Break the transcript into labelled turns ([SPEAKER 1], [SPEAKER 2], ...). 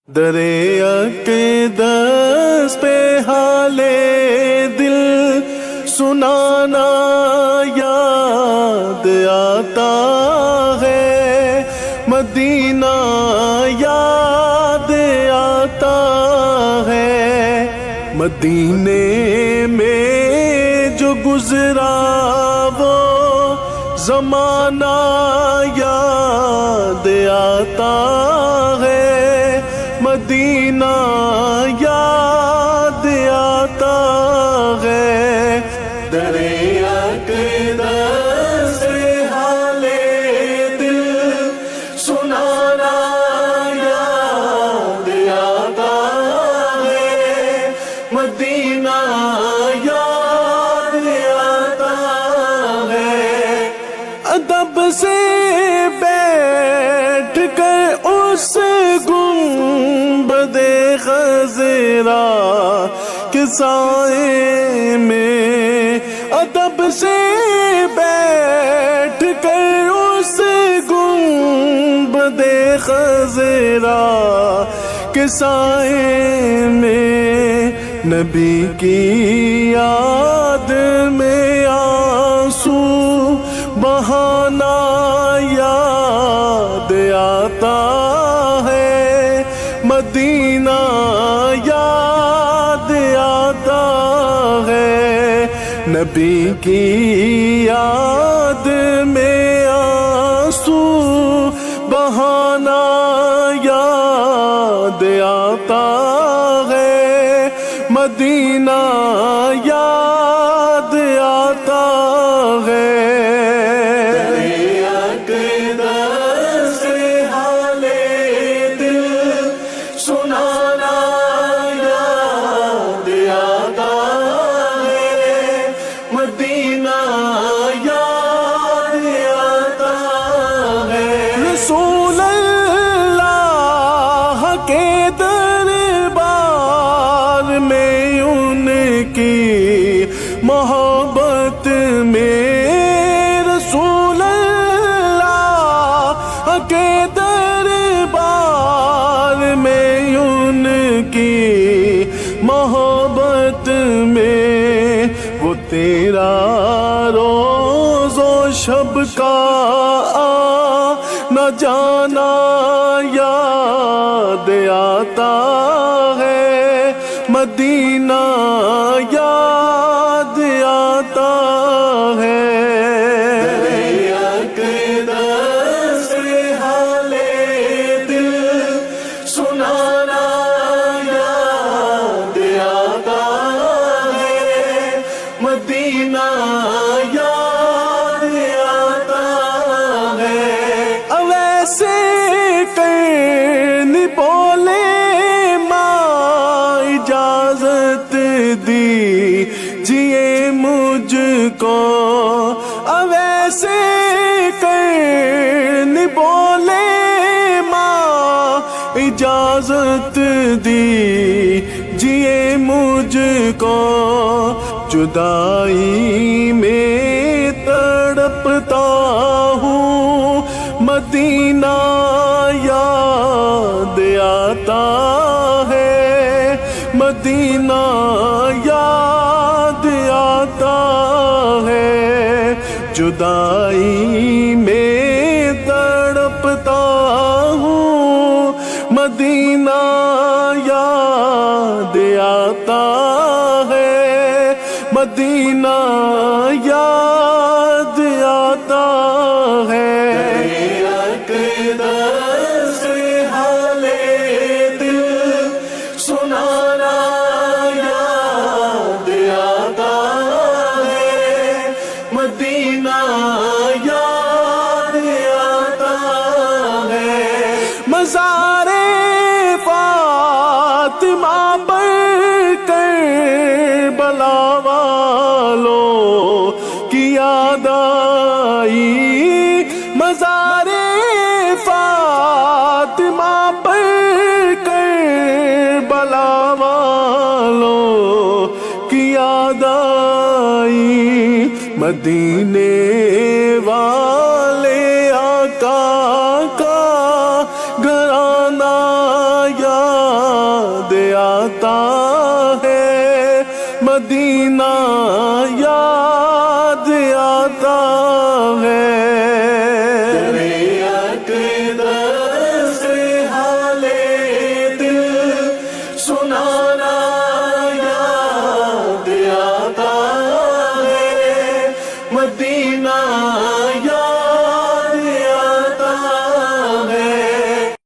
[SPEAKER 1] درے اقدس پہ حالے دل سنانا یاد آتا ہے، مدینہ یاد آتا ہے، مدینے میں جو گزرا وہ زمانہ یاد آتا ہے، مدینہ یاد آتا ہے۔ درے اقدس سے حالے دل سنانا یاد آتا ہے، مدینہ یاد آتا ہے۔ ادب سے بیٹھ کر اس گنبد خضرا کے سائے میں، ادب سے بیٹھ کر اس گنبد خضرا کے سائے میں، نبی کی یاد میں آنسو بہانا یاد آتا ہے، مدینہ یاد آتا ہے، نبی کی یاد میں آنسو بہانا یاد آتا ہے، مدینہ یاد آتا ہے۔ رسول اللہ کے دربار میں ان کی محبت میں، رسول اللہ کے دربار میں ان کی محبت میں، وہ تیرا روز و شب کا نہ جانا یاد آتا ہے، مدینہ یاد آتا ہے۔ اقدس سے حالے دل سنانا یاد آتا ہے، مدینہ یاد آتا ہے۔ ویسے کرنی بولے ماں اجازت دی جیے مجھ کو، ویسے کرنی بولے ماں اجازت دی جیے مجھ کو، جدائی میں تڑپتا ہوں، مدینہ یاد آتا ہے، مدینہ یاد آتا ہے، جدائی میں تڑپتا ہوں، مدینہ یاد آتا ہے، مدینہ یاد آتا ہے۔ اقدس سے حالے دل سنانا یاد آتا ہے، مدینہ یاد آتا ہے۔ مزار فاطمہ پر کربلا والوں کی یاد آئی، مزار فاطمہ پر کربلا والوں کی یاد آئی، مدینے والے آقا کا گھرانہ یا آتا ہے، مدینہ یاد